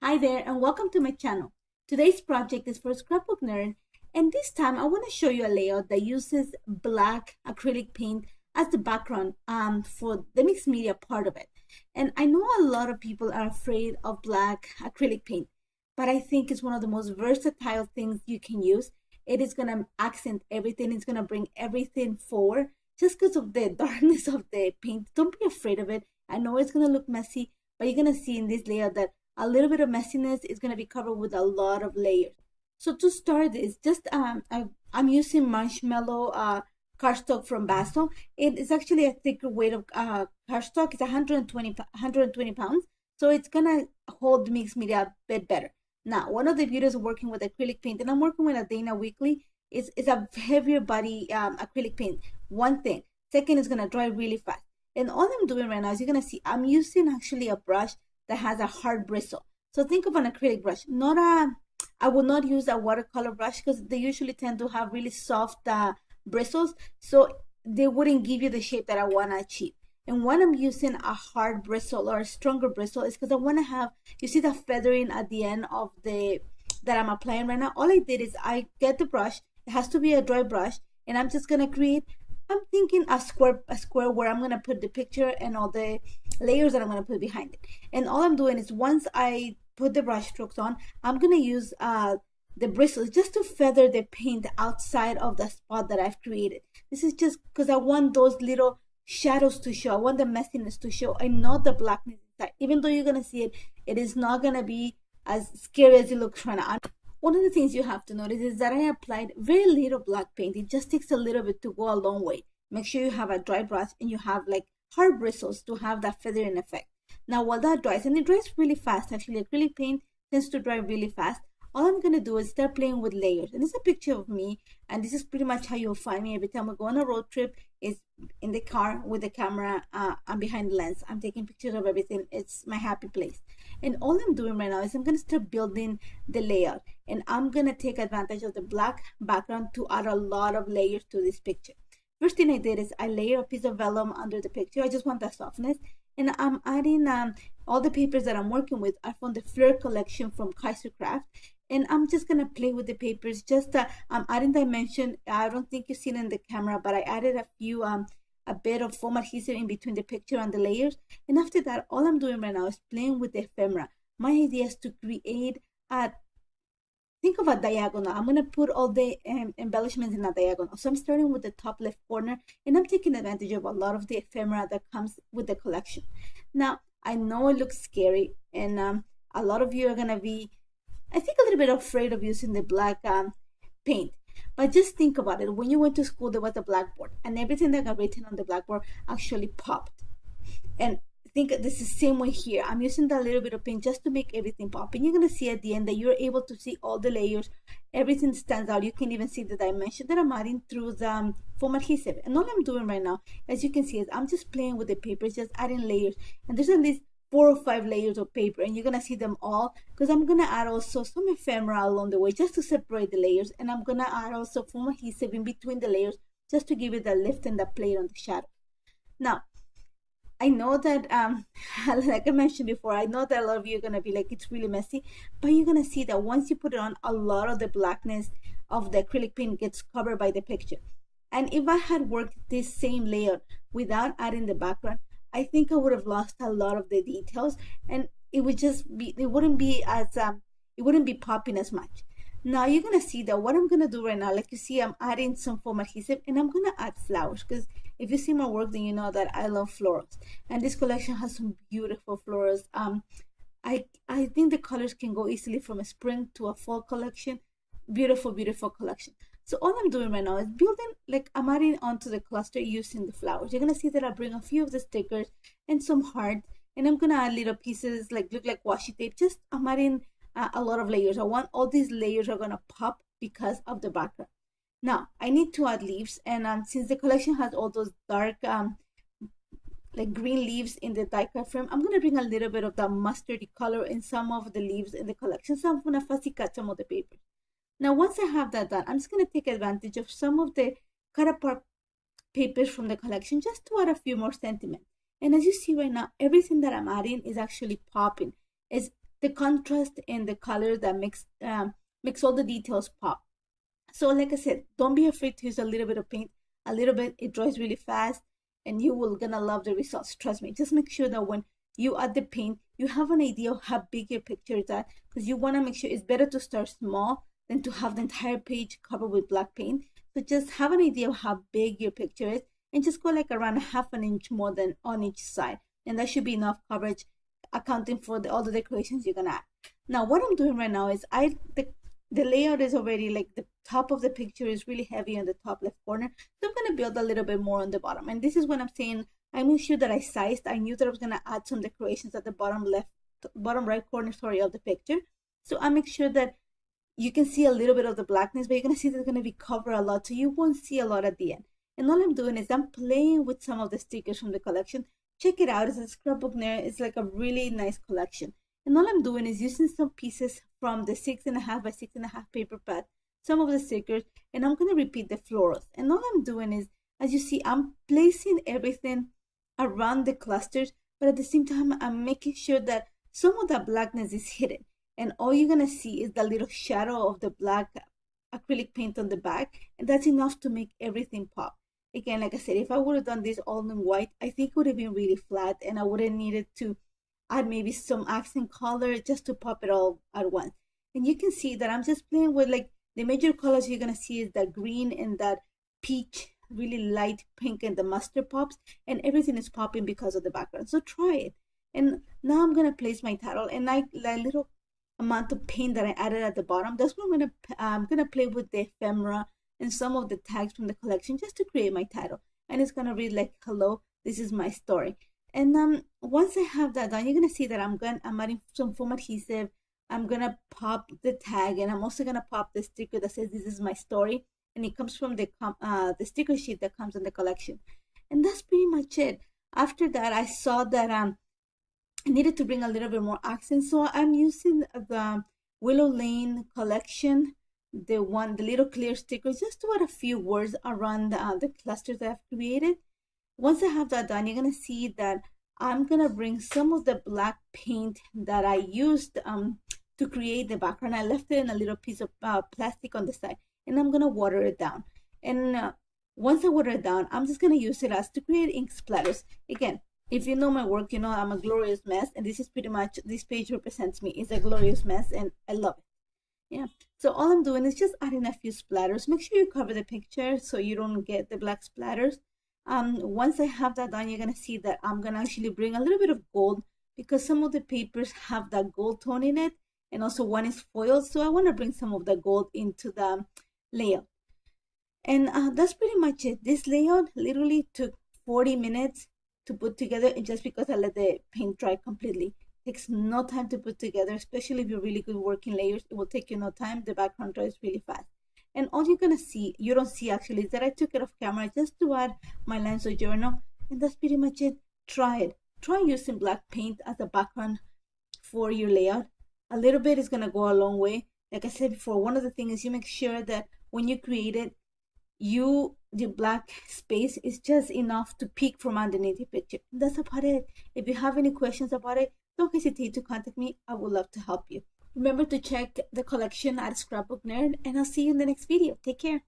Hi there and welcome to my channel. Today's project is for Scrapbook Nerd, and this time I want to show you a layout that uses black acrylic paint as the background for the mixed media part of it. And I know a lot of people are afraid of black acrylic paint, but I think it's one of the most versatile things you can use. It is going to accent everything. It's going to bring everything forward just because of the darkness of the paint. Don't be afraid of it. I know it's going to look messy, but you're going to see in this layout that a little bit of messiness is going to be covered with a lot of layers. So to start this, just I'm using marshmallow cardstock from Basso. It is actually a thicker weight of cardstock. It's 120 pounds, so it's gonna hold mixed media a bit better. Now, one of the beauties of working with acrylic paint, and I'm working with a Dana Weekly, is a heavier body acrylic paint. One thing. Second, it's gonna dry really fast. And all I'm doing right now is you're gonna see I'm using actually a brush that has a hard bristle. So think of an acrylic brush, I would not use a watercolor brush because they usually tend to have really soft bristles. So they wouldn't give you the shape that I want to achieve. And when I'm using a hard bristle or a stronger bristle, is because I want to have, you see the feathering at the end of that I'm applying right now. All I did is I get the brush, it has to be a dry brush, and I'm just going to create, I'm thinking a square where I'm going to put the picture and all the layers that I'm going to put behind it. And all I'm doing is once I put the brush strokes on, I'm going to use the bristles just to feather the paint outside of the spot that I've created. This is just because I want those little shadows to show. I want the messiness to show and not the blackness inside. Even though you're going to see it, it is not going to be as scary as it looks right now. One of the things you have to notice is that I applied very little black paint. It just takes a little bit to go a long way. Make sure you have a dry brush and you have like hard bristles to have that feathering effect. Now while that dries, and it dries really fast actually, acrylic paint tends to dry really fast, all I'm going to do is start playing with layers. And this is a picture of me, and this is pretty much how you'll find me every time I go on a road trip. Is in the car with the camera. I'm behind the lens. I'm taking pictures of everything. It's my happy place. And all I'm doing right now is I'm going to start building the layout. And I'm going to take advantage of the black background to add a lot of layers to this picture. First thing I did is I layer a piece of vellum under the picture. I just want that softness. And I'm adding all the papers that I'm working with are from the Fleur collection from Kaisercraft. And I'm just going to play with the papers. Just I'm adding dimension. I don't think you see it in the camera, but I added a bit of foam adhesive in between the picture and the layers. And after that, all I'm doing right now is playing with the ephemera. My idea is to create think of a diagonal. I'm going to put all the embellishments in a diagonal. So I'm starting with the top left corner, and I'm taking advantage of a lot of the ephemera that comes with the collection. Now, I know it looks scary, and a lot of you are going to be, I think, a little bit afraid of using the black paint. But just think about it. When you went to school, there was a blackboard, and everything that got written on the blackboard actually popped. And think this is the same way here. I'm using that little bit of paint just to make everything pop. And you're going to see at the end that you're able to see all the layers. Everything stands out. You can even see the dimension that I'm adding through the foam adhesive. And all I'm doing right now, as you can see, is I'm just playing with the papers, just adding layers. And there's at least 4 or 5 layers of paper, and you're going to see them all because I'm going to add also some ephemera along the way just to separate the layers. And I'm going to add also foam adhesive in between the layers just to give it the lift and the play on the shadow. Now, I know that, like I mentioned before, I know that a lot of you are going to be like, it's really messy, but you're going to see that once you put it on, a lot of the blackness of the acrylic paint gets covered by the picture. And if I had worked this same layout without adding the background, I think I would have lost a lot of the details, and it would just be, it wouldn't be popping as much. Now you're going to see that what I'm going to do right now, like you see, I'm adding some foam adhesive, and I'm going to add flowers because if you see my work, then you know that I love florals. And this collection has some beautiful florals. I think the colors can go easily from a spring to a fall collection. Beautiful, beautiful collection. So all I'm doing right now is building, like I'm adding onto the cluster using the flowers. You're going to see that I bring a few of the stickers and some hearts, and I'm going to add little pieces like look like washi tape. Just I'm adding a lot of layers. I want all these layers are going to pop because of the background. Now I need to add leaves, and since the collection has all those dark like green leaves in the die cut frame, I'm going to bring a little bit of that mustardy color in some of the leaves in the collection. So I'm going to fussy cut some of the paper. Now once I have that done, I'm just going to take advantage of some of the cut apart papers from the collection just to add a few more sentiments. And as you see right now, everything that I'm adding is actually popping. It's the contrast and the color that makes all the details pop. So like I said, don't be afraid to use a little bit of paint. A little bit, it dries really fast, and you will gonna love the results. Trust me. Just make sure that when you add the paint, you have an idea of how big your picture is at, because you want to make sure it's better to start small than to have the entire page covered with black paint. So just have an idea of how big your picture is, and just go like around half an inch more than on each side, and that should be enough coverage, accounting for all the decorations you're gonna add. Now what I'm doing right now is the layout is already like the top of the picture is really heavy on the top left corner, so I'm gonna build a little bit more on the bottom. And this is what I'm saying, I made sure that I sized. I knew that I was gonna add some decorations at the bottom right corner, of the picture. So I make sure that you can see a little bit of the blackness, but you're gonna see there's gonna be covered a lot, so you won't see a lot at the end. And all I'm doing is I'm playing with some of the stickers from the collection. Check it out, it's a Scrapbook Nerd. It's like a really nice collection. And all I'm doing is using some pieces from the 6.5 by 6.5 paper pad, some of the stickers, and I'm gonna repeat the florals. And all I'm doing is, as you see, I'm placing everything around the clusters, but at the same time, I'm making sure that some of that blackness is hidden. And all you're gonna see is the little shadow of the black acrylic paint on the back, and that's enough to make everything pop. Again, like I said, if I would have done this all in white, I think it would have been really flat, and I would have needed to add maybe some accent color just to pop it all at once. And you can see that I'm just playing with like the major colors you're gonna see is that green and that peach, really light pink, and the mustard pops, and everything is popping because of the background. So try it. And now I'm gonna place my title, and like little amount of paint that I added at the bottom, that's what I'm gonna play with the ephemera and some of the tags from the collection just to create my title. And it's gonna read like, hello, this is my story. And once I have that done, you're gonna see that I'm adding some foam adhesive. I'm gonna pop the tag, and I'm also gonna pop the sticker that says this is my story, and it comes from the sticker sheet that comes in the collection. And that's pretty much it. After that, I saw that I needed to bring a little bit more accent, so I'm using the Willow Lane collection, the little clear stickers, just to add a few words around the clusters that I've created. Once I have that done, you're gonna see that I'm gonna bring some of the black paint that I used to create the background. I left it in a little piece of plastic on the side, and I'm gonna water it down. And once I water it down, I'm just gonna use it as to create ink splatters. Again, if you know my work, you know I'm a glorious mess, and this is pretty much, this page represents me. It's a glorious mess, and I love it. Yeah, so all I'm doing is just adding a few splatters. Make sure you cover the picture so you don't get the black splatters. Once I have that done, you're gonna see that I'm gonna actually bring a little bit of gold, because some of the papers have that gold tone in it, and also one is foiled, so I want to bring some of the gold into the layout. And that's pretty much it. This layout literally took 40 minutes to put together, and just because I let the paint dry completely. It takes no time to put together, especially if you're really good working layers. It will take you no time. The background dries really fast. And all you're gonna see, you don't see actually, is that I took it off camera just to add my lines of journal. And that's pretty much it. Try it. Try using black paint as a background for your layout. A little bit is gonna go a long way. Like I said before, one of the things is you make sure that when you create it, the black space is just enough to peek from underneath your picture. That's about it. If you have any questions about it, don't hesitate to contact me. I would love to help you. Remember to check the collection at Scrapbook Nerd, and I'll see you in the next video. Take care.